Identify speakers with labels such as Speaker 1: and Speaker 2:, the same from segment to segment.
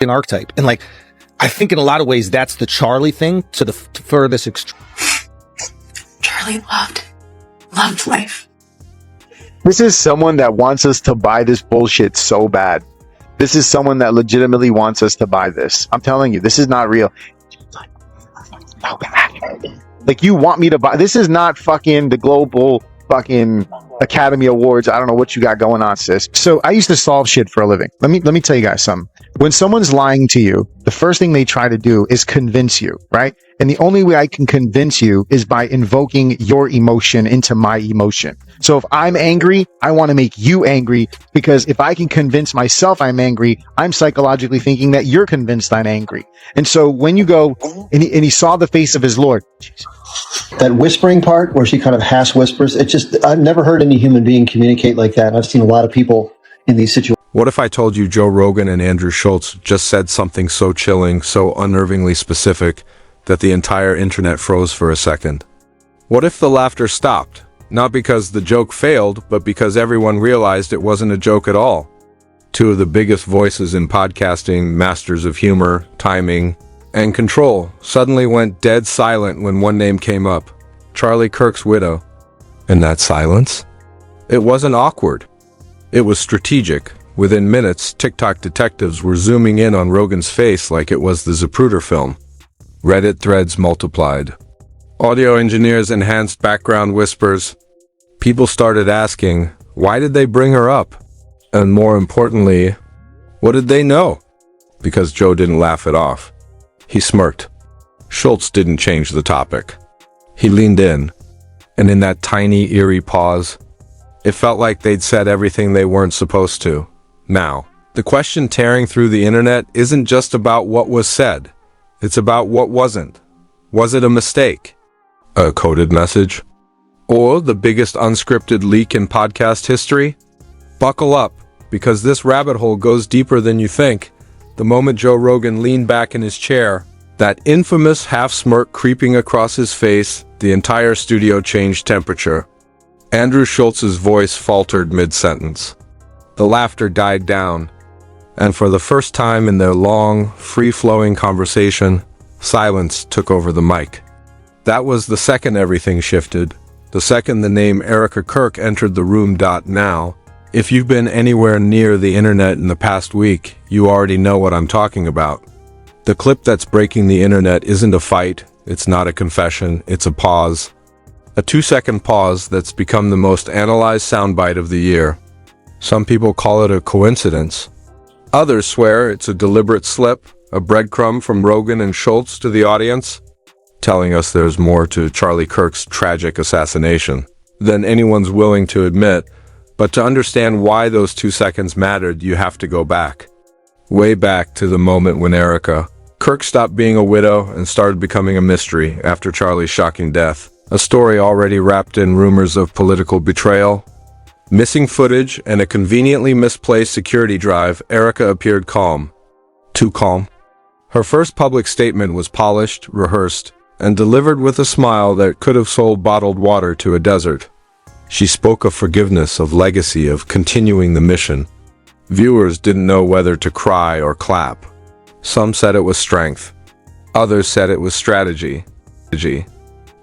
Speaker 1: an archetype. And like, I think in a lot of ways, that's the Charlie thing to the furthest extreme.
Speaker 2: Charlie loved life.
Speaker 3: This is someone that wants us to buy this bullshit so bad. This is someone that legitimately wants us to buy this. I'm telling you, this is not real. Like, you want me to buy this? Is not fucking the global fucking Academy Awards. I don't know what you got going on, sis. So I used to solve shit for a living. Let me tell you guys something. When someone's lying to you, the first thing they try to do is convince you, right? And the only way I can convince you is by invoking your emotion into my emotion. So if I'm angry, I want to make you angry, because if I can convince myself I'm angry, I'm psychologically thinking that you're convinced I'm angry. And so when you go, and he saw the face of his Lord.
Speaker 4: That whispering part where she kind of half whispers, I've never heard any human being communicate like that. And I've seen a lot of people in these situations.
Speaker 5: What if I told you Joe Rogan and Andrew Schulz just said something so chilling, so unnervingly specific, that the entire internet froze for a second? What if the laughter stopped? Not because the joke failed, but because everyone realized it wasn't a joke at all. Two of the biggest voices in podcasting, masters of humor, timing, and control, suddenly went dead silent when one name came up: Charlie Kirk's widow. And that silence? It wasn't awkward. It was strategic. Within minutes, TikTok detectives were zooming in on Rogan's face like it was the Zapruder film. Reddit threads multiplied. Audio engineers enhanced background whispers. People started asking, why did they bring her up? And more importantly, what did they know? Because Joe didn't laugh it off. He smirked. Schulz didn't change the topic. He leaned in, and in that tiny, eerie pause, it felt like they'd said everything they weren't supposed to. Now, the question tearing through the internet isn't just about what was said. It's about what wasn't. Was it a mistake? A coded message? Or the biggest unscripted leak in podcast history? Buckle up, because this rabbit hole goes deeper than you think. The moment Joe Rogan leaned back in his chair, that infamous half-smirk creeping across his face, the entire studio changed temperature. Andrew Schulz's voice faltered mid-sentence. The laughter died down, and for the first time in their long, free-flowing conversation, silence took over the mic. That was the second everything shifted, the second the name Erica Kirk entered the room. Now, if you've been anywhere near the internet in the past week, you already know what I'm talking about. The clip that's breaking the internet isn't a fight, it's not a confession, it's a pause. A 2-second pause that's become the most analyzed soundbite of the year. Some people call it a coincidence. Others swear it's a deliberate slip, a breadcrumb from Rogan and Schulz to the audience, telling us there's more to Charlie Kirk's tragic assassination than anyone's willing to admit. But to understand why those 2 seconds mattered, you have to go back. Way back to the moment when Erica Kirk stopped being a widow and started becoming a mystery after Charlie's shocking death. A story already wrapped in rumors of political betrayal, missing footage, and a conveniently misplaced security drive. Erica appeared calm. Too calm. Her first public statement was polished, rehearsed, and delivered with a smile that could have sold bottled water to a desert. She spoke of forgiveness, of legacy, of continuing the mission. Viewers didn't know whether to cry or clap. Some said it was strength. Others said it was strategy.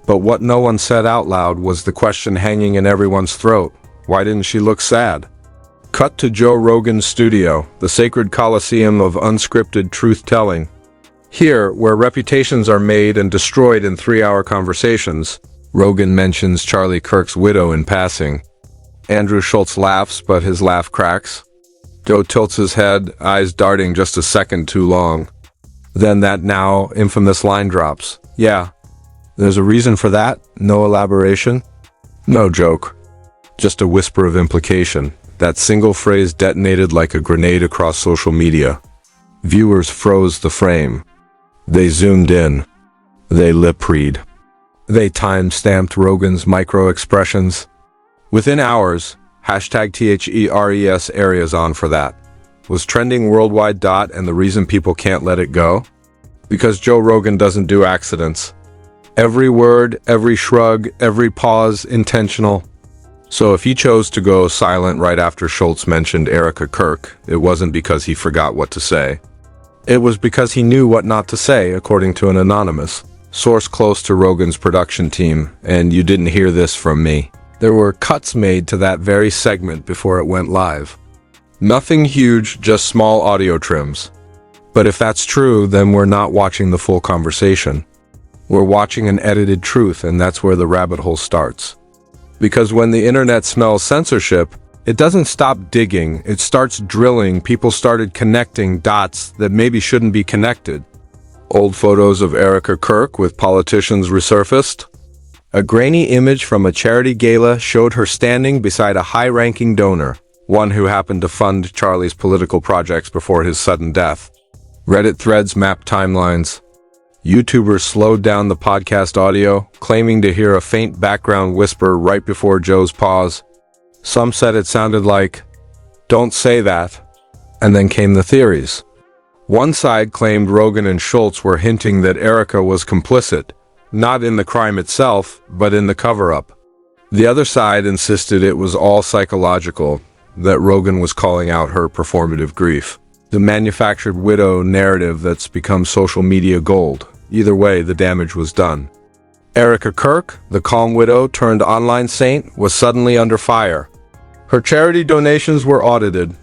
Speaker 5: But what no one said out loud was the question hanging in everyone's throat. Why didn't she look sad? Cut to Joe Rogan's studio, the sacred coliseum of unscripted truth-telling. Here, where reputations are made and destroyed in 3-hour conversations, Rogan mentions Charlie Kirk's widow in passing. Andrew Schulz laughs, but his laugh cracks. Joe tilts his head, eyes darting just a second too long. Then that now infamous line drops. Yeah, there's a reason for that? No elaboration? No joke. Just a whisper of implication. That single phrase detonated like a grenade across social media. Viewers froze the frame. They zoomed in. They lip-read. They time-stamped Rogan's micro-expressions. Within hours, #THERES areas on for that was trending worldwide. And the reason people can't let it go? Because Joe Rogan doesn't do accidents. Every word, every shrug, every pause, intentional. So if he chose to go silent right after Schulz mentioned Erica Kirk, it wasn't because he forgot what to say. It was because he knew what not to say, according to an anonymous source close to Rogan's production team, and you didn't hear this from me. There were cuts made to that very segment before it went live. Nothing huge, just small audio trims. But if that's true, then we're not watching the full conversation. We're watching an edited truth, and that's where the rabbit hole starts. Because when the internet smells censorship, it doesn't stop digging, it starts drilling. People started connecting dots that maybe shouldn't be connected. Old photos of Erica Kirk with politicians resurfaced. A grainy image from a charity gala showed her standing beside a high-ranking donor, one who happened to fund Charlie's political projects before his sudden death. Reddit threads mapped timelines. YouTubers slowed down the podcast audio, claiming to hear a faint background whisper right before Joe's pause. Some said it sounded like, "Don't say that." And then came the theories. One side claimed Rogan and Schulz were hinting that Erica was complicit, not in the crime itself, but in the cover-up. The other side insisted it was all psychological, that Rogan was calling out her performative grief. The manufactured widow narrative that's become social media gold. Either way, the damage was done. Erica Kirk, the calm widow turned online saint, was suddenly under fire. Her charity donations were audited.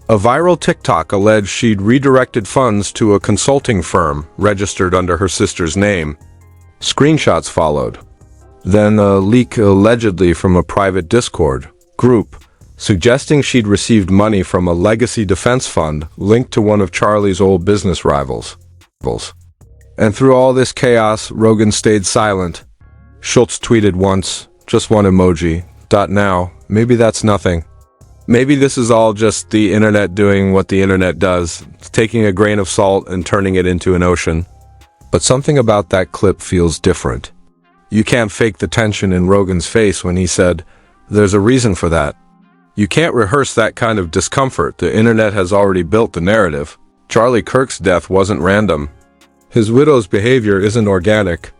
Speaker 5: A viral TikTok alleged she'd redirected funds to a consulting firm registered under her sister's name. Screenshots followed. Then a leak allegedly from a private Discord group suggesting she'd received money from a legacy defense fund linked to one of Charlie's old business rivals. And through all this chaos, Rogan stayed silent. Schulz tweeted once, just one emoji. Now, maybe that's nothing. Maybe this is all just the internet doing what the internet does, taking a grain of salt and turning it into an ocean. But something about that clip feels different. You can't fake the tension in Rogan's face when he said, "There's a reason for that." You can't rehearse that kind of discomfort. The internet has already built the narrative. Charlie Kirk's death wasn't random. His widow's behavior isn't organic.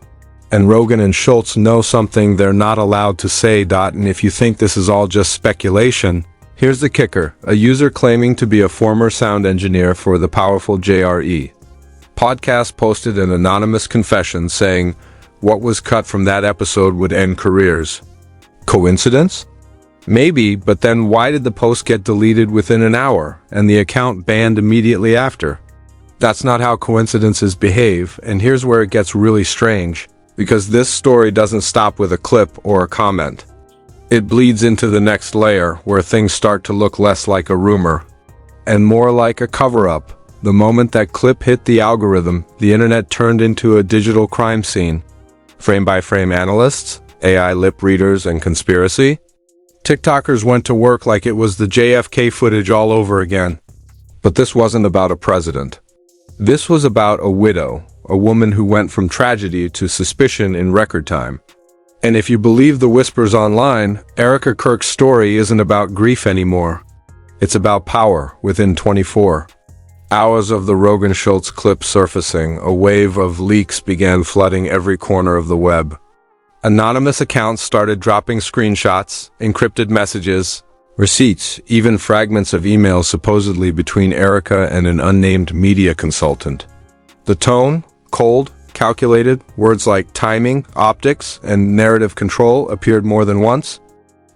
Speaker 5: And Rogan and Schulz know something they're not allowed to say. And if you think this is all just speculation, here's the kicker. A user claiming to be a former sound engineer for the powerful JRE podcast posted an anonymous confession saying what was cut from that episode would end careers. Coincidence? Maybe, but then why did the post get deleted within an hour and the account banned immediately after? That's not how coincidences behave, and here's where it gets really strange, because this story doesn't stop with a clip or a comment. It bleeds into the next layer, where things start to look less like a rumor and more like a cover-up. The moment that clip hit the algorithm, the internet turned into a digital crime scene. Frame-by-frame analysts, AI lip readers, and conspiracy. TikTokers went to work like it was the JFK footage all over again. But this wasn't about a president. This was about a widow, a woman who went from tragedy to suspicion in record time. And if you believe the whispers online, Erica Kirk's story isn't about grief anymore. It's about power within 24 hours of the Rogan Schulz clip surfacing. A wave of leaks began flooding every corner of the web. Anonymous accounts started dropping screenshots, encrypted messages, receipts, even fragments of emails supposedly between Erica and an unnamed media consultant. The tone, cold, calculated, words like timing, optics, and narrative control appeared more than once.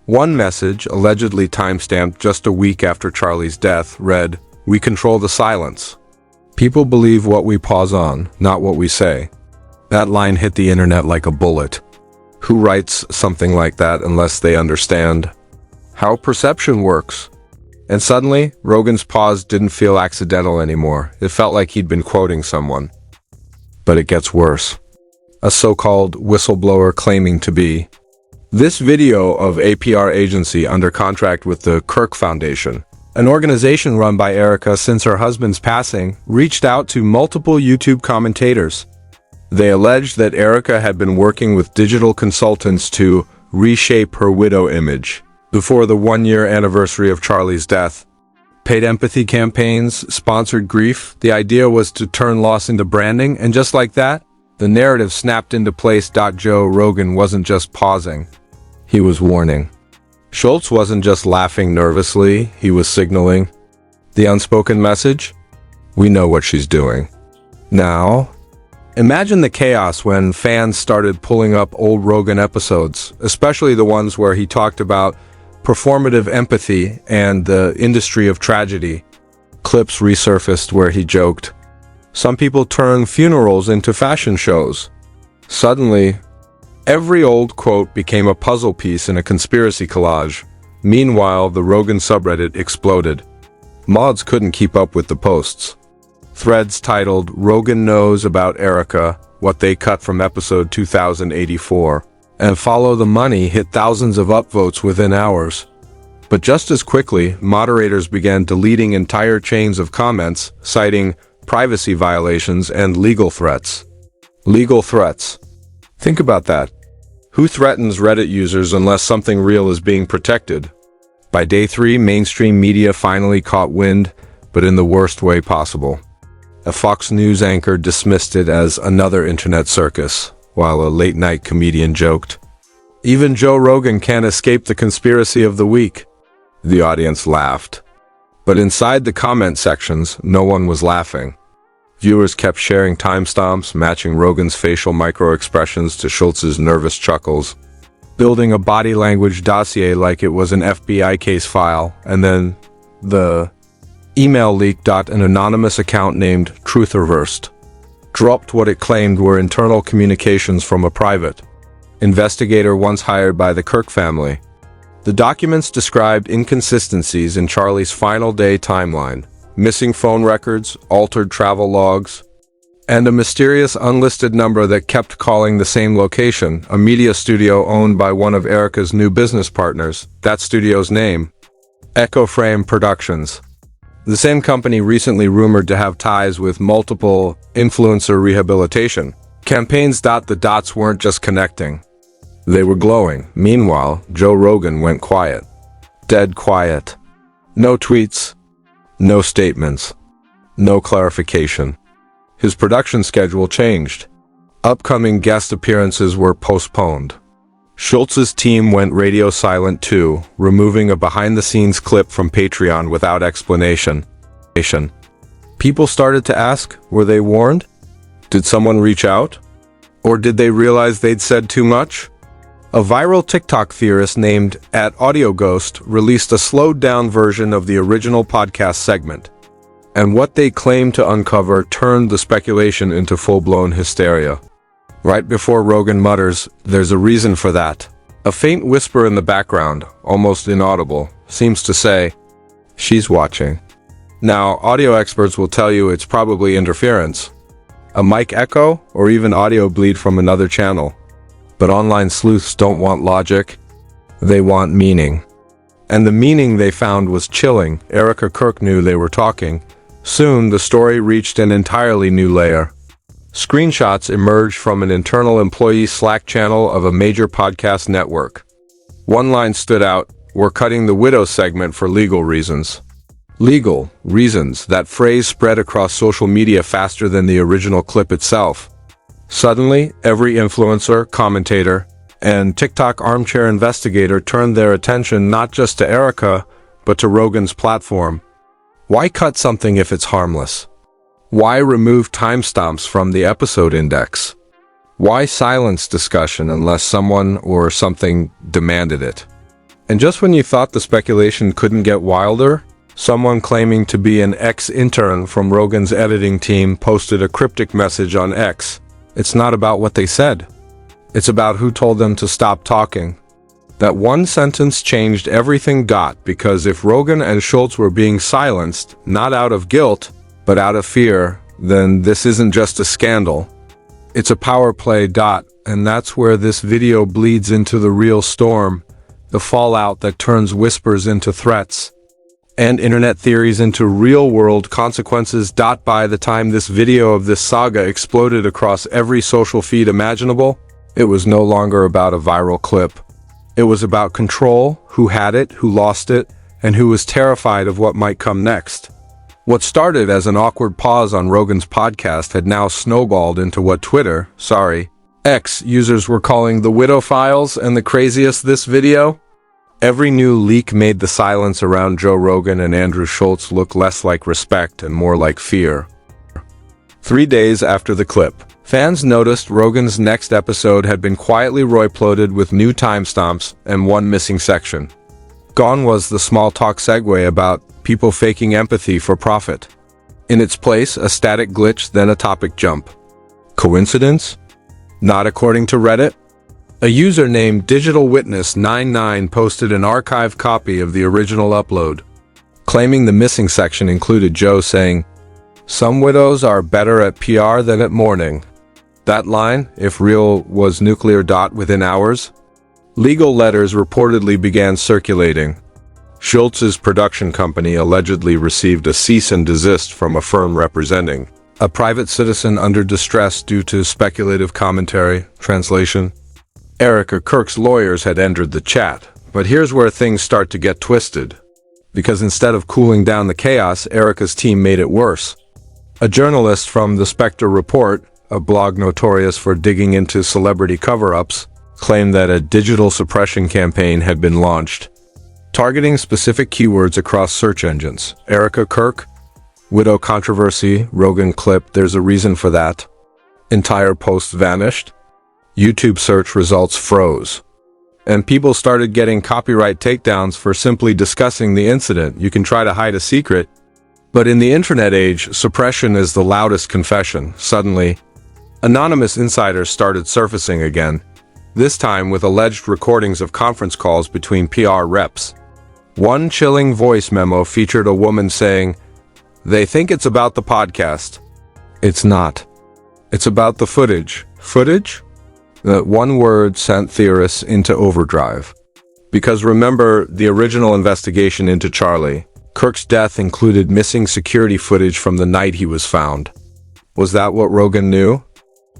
Speaker 5: One message, allegedly timestamped just a week after Charlie's death, read, "We control the silence. People believe what we pause on, not what we say." That line hit the internet like a bullet. Who writes something like that unless they understand how perception works? And suddenly, Rogan's pause didn't feel accidental anymore. It felt like he'd been quoting someone. But it gets worse. A so-called whistleblower claiming to be. This video of a PR agency under contract with the Kirk Foundation, an organization run by Erica since her husband's passing, reached out to multiple YouTube commentators. They alleged that Erica had been working with digital consultants to reshape her widow image before the one-year anniversary of Charlie's death. Paid empathy campaigns, sponsored grief. The idea was to turn loss into branding, and just like that, the narrative snapped into place. Joe Rogan wasn't just pausing. He was warning. Schulz wasn't just laughing nervously, he was signaling. The unspoken message? We know what she's doing. Now, imagine the chaos when fans started pulling up old Rogan episodes, especially the ones where he talked about performative empathy and the industry of tragedy. Clips resurfaced where he joked, "Some people turn funerals into fashion shows." Suddenly, every old quote became a puzzle piece in a conspiracy collage. Meanwhile, the Rogan subreddit exploded. Mods couldn't keep up with the posts. Threads titled, "Rogan Knows About Erica, What They Cut from Episode 2084," and "Follow the Money" hit thousands of upvotes within hours. But just as quickly, moderators began deleting entire chains of comments, citing privacy violations and legal threats. Legal threats. Think about that. Who threatens Reddit users unless something real is being protected? By day 3, mainstream media finally caught wind, but in the worst way possible. A Fox News anchor dismissed it as another internet circus, while a late-night comedian joked, "Even Joe Rogan can't escape the conspiracy of the week." The audience laughed. But inside the comment sections, no one was laughing. Viewers kept sharing timestamps, matching Rogan's facial micro-expressions to Schulz's nervous chuckles, building a body language dossier like it was an FBI case file, and then the email leak. An anonymous account named Trutherverse dropped what it claimed were internal communications from a private investigator once hired by the Kirk family. The documents described inconsistencies in Charlie's final day timeline, missing phone records, altered travel logs, and a mysterious unlisted number that kept calling the same location, a media studio owned by one of Erica's new business partners. That studio's name, Echo Frame Productions. The same company recently rumored to have ties with multiple influencer rehabilitation campaigns. The dots weren't just connecting. They were glowing. Meanwhile, Joe Rogan went quiet. Dead quiet. No tweets. No statements. No clarification. His production schedule changed. Upcoming guest appearances were postponed. Schulz's team went radio silent too, removing a behind-the-scenes clip from Patreon without explanation. People started to ask, were they warned? Did someone reach out? Or did they realize they'd said too much? A viral TikTok theorist named @AudioGhost released a slowed-down version of the original podcast segment, and what they claimed to uncover turned the speculation into full-blown hysteria. Right before Rogan mutters, "There's a reason for that," a faint whisper in the background, almost inaudible, seems to say, "She's watching." Now, audio experts will tell you it's probably interference, a mic echo, or even audio bleed from another channel. But online sleuths don't want logic, they want meaning. And the meaning they found was chilling. Erica Kirk knew they were talking. Soon, the story reached an entirely new layer. Screenshots emerged from an internal employee Slack channel of a major podcast network. One line stood out, "We're cutting the widow segment for legal reasons." Legal reasons. That phrase spread across social media faster than the original clip itself. Suddenly, every influencer, commentator, and TikTok armchair investigator turned their attention not just to Erica, but to Rogan's platform. Why cut something if it's harmless? Why remove timestamps from the episode index? Why silence discussion unless someone or something demanded it? And just when you thought the speculation couldn't get wilder, someone claiming to be an ex-intern from Rogan's editing team posted a cryptic message on X. It's not about what they said. It's about who told them to stop talking. That one sentence changed everything. Because if Rogan and Schulz were being silenced, not out of guilt, but out of fear, then this isn't just a scandal. It's a power play. And that's where this video bleeds into the real storm, the fallout that turns whispers into threats, and internet theories into real-world consequences. By the time this video of this saga exploded across every social feed imaginable, it was no longer about a viral clip. It was about control, who had it, who lost it, and who was terrified of what might come next. What started as an awkward pause on Rogan's podcast had now snowballed into what X users were calling the Widow Files, and the craziest, this video Every new leak made the silence around Joe Rogan and Andrew Schulz look less like respect and more like fear. 3 days after the clip, fans noticed Rogan's next episode had been quietly royploded with new timestamps and one missing section. Gone was the small talk segue about people faking empathy for profit. In its place, a static glitch, then a topic jump. Coincidence? Not according to Reddit. A user named DigitalWitness99 posted an archived copy of the original upload, claiming the missing section included Joe saying, "Some widows are better at PR than at mourning." That line, if real, was nuclear. Within hours, legal letters reportedly began circulating. Schultz's production company allegedly received a cease and desist from a firm representing a private citizen under distress due to speculative commentary. Translation: Kirk's lawyers had entered the chat, but here's where things start to get twisted. Because instead of cooling down the chaos, Erica's team made it worse. A journalist from the Spectre Report, a blog notorious for digging into celebrity cover-ups, claimed that a digital suppression campaign had been launched, targeting specific keywords across search engines. Kirk, widow controversy, Rogan clip, there's a reason for that. Entire post vanished. YouTube search results froze. And people started getting copyright takedowns for simply discussing the incident. You can try to hide a secret, but in the internet age, suppression is the loudest confession. Suddenly, anonymous insiders started surfacing again, this time with alleged recordings of conference calls between PR reps. One chilling voice memo featured a woman saying, "They think it's about the podcast. It's not. It's about the footage." Footage? That one word sent theorists into overdrive. Because remember, the original investigation into Charlie Kirk's death included missing security footage from the night he was found. Was that what Rogan knew?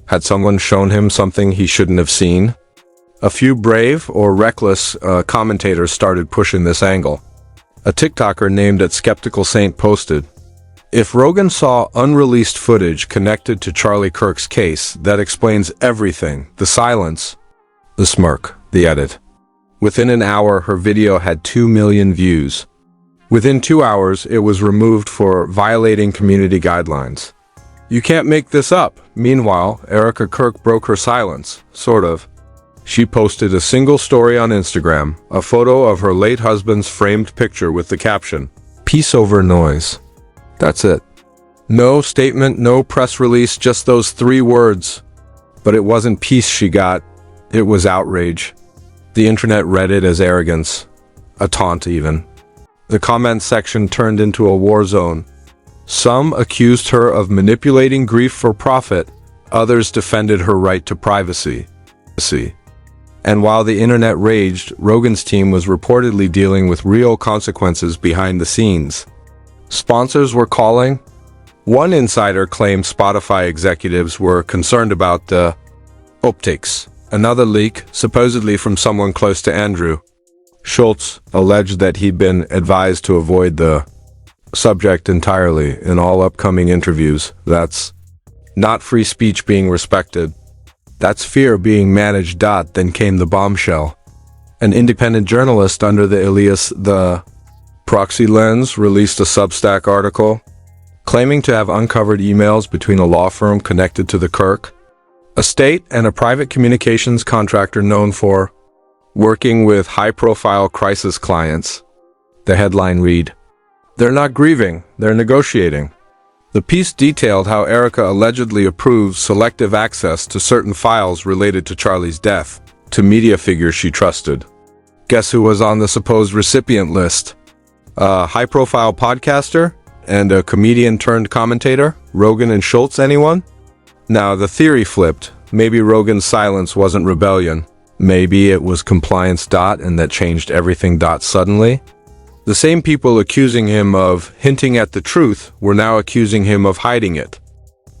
Speaker 5: Had someone shown him something he shouldn't have seen? A few brave or reckless commentators started pushing this angle. A TikToker named @Skeptical Saint posted, "If Rogan saw unreleased footage connected to Charlie Kirk's case, that explains everything. The silence, the smirk, the edit." Within an hour, her video had 2 million views. Within 2 hours, it was removed for violating community guidelines. You can't make this up. Meanwhile, Kirk broke her silence, sort of. She posted a single story on Instagram, a photo of her late husband's framed picture with the caption, "Peace over noise." That's it. No statement, no press release, just those 3 words. But it wasn't peace she got, it was outrage. The internet read it as arrogance, a taunt even. The comment section turned into a war zone. Some accused her of manipulating grief for profit, others defended her right to privacy. And while the internet raged, Rogan's team was reportedly dealing with real consequences behind the scenes. Sponsors were calling. One insider claimed Spotify executives were concerned about the optics. Another leak, supposedly from someone close to Andrew Schulz, alleged that he'd been advised to avoid the subject entirely in all upcoming interviews. That's not free speech being respected. That's fear being managed. Then came the bombshell. An independent journalist under the alias The Proxy Lens released a Substack article claiming to have uncovered emails between a law firm connected to the Kirk estate and a private communications contractor known for working with high-profile crisis clients. The headline read, "They're not grieving, they're negotiating." The piece detailed how Erica allegedly approved selective access to certain files related to Charlie's death to media figures she trusted. Guess who was on the supposed recipient list? A high-profile podcaster and a comedian-turned-commentator? Rogan and Schulz, anyone? Now, the theory flipped. Maybe Rogan's silence wasn't rebellion. Maybe it was compliance. And that changed everything. Suddenly, the same people accusing him of hinting at the truth were now accusing him of hiding it.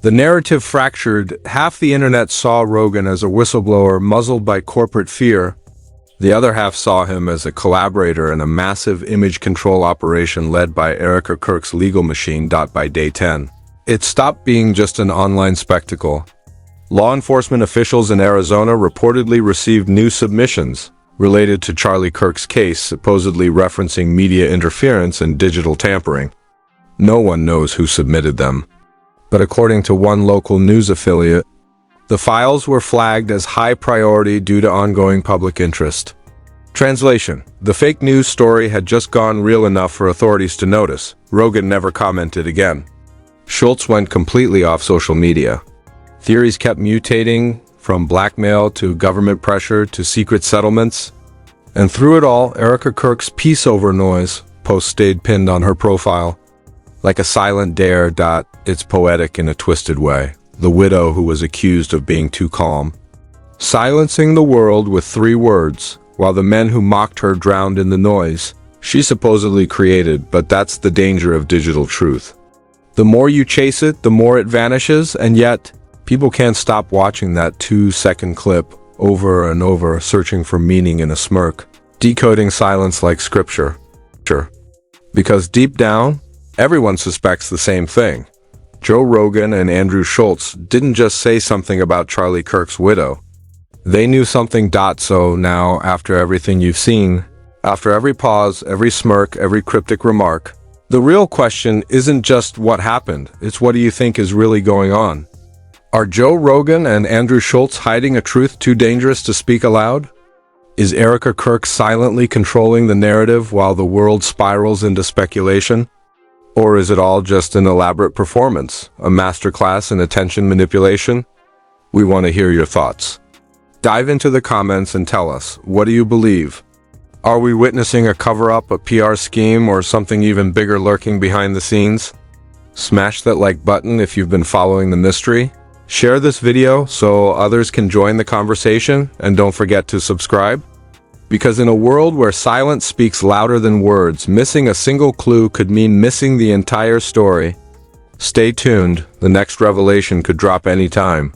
Speaker 5: The narrative fractured. Half the internet saw Rogan as a whistleblower muzzled by corporate fear. The other half saw him as a collaborator in a massive image control operation led by Kirk's legal machine. By day 10, it stopped being just an online spectacle. Law enforcement officials in Arizona reportedly received new submissions, related to Charlie Kirk's case, supposedly referencing media interference and digital tampering. No one knows who submitted them. But according to one local news affiliate, the files were flagged as high priority due to ongoing public interest. Translation: the fake news story had just gone real enough for authorities to notice. Rogan never commented again. Schulz went completely off social media. Theories kept mutating, from blackmail to government pressure to secret settlements. And through it all, Erica Kirk's peace over noise post stayed pinned on her profile. Like a silent dare. It's poetic in a twisted way. The widow who was accused of being too calm, silencing the world with 3 words, while the men who mocked her drowned in the noise she supposedly created. But that's the danger of digital truth. The more you chase it, the more it vanishes, and yet people can't stop watching that 2-second clip over and over, searching for meaning in a smirk, decoding silence like scripture. Because deep down, everyone suspects the same thing. Joe Rogan and Andrew Schulz didn't just say something about Charlie Kirk's widow. They knew something. So now, after everything you've seen, after every pause, every smirk, every cryptic remark, the real question isn't just what happened, it's what do you think is really going on? Are Joe Rogan and Andrew Schulz hiding a truth too dangerous to speak aloud? Is Erica Kirk silently controlling the narrative while the world spirals into speculation? Or is it all just an elaborate performance, a masterclass in attention manipulation? We want to hear your thoughts. Dive into the comments and tell us, what do you believe? Are we witnessing a cover-up, a PR scheme, or something even bigger lurking behind the scenes? Smash that like button if you've been following the mystery. Share this video so others can join the conversation, and don't forget to subscribe. Because in a world where silence speaks louder than words, missing a single clue could mean missing the entire story. Stay tuned, the next revelation could drop anytime.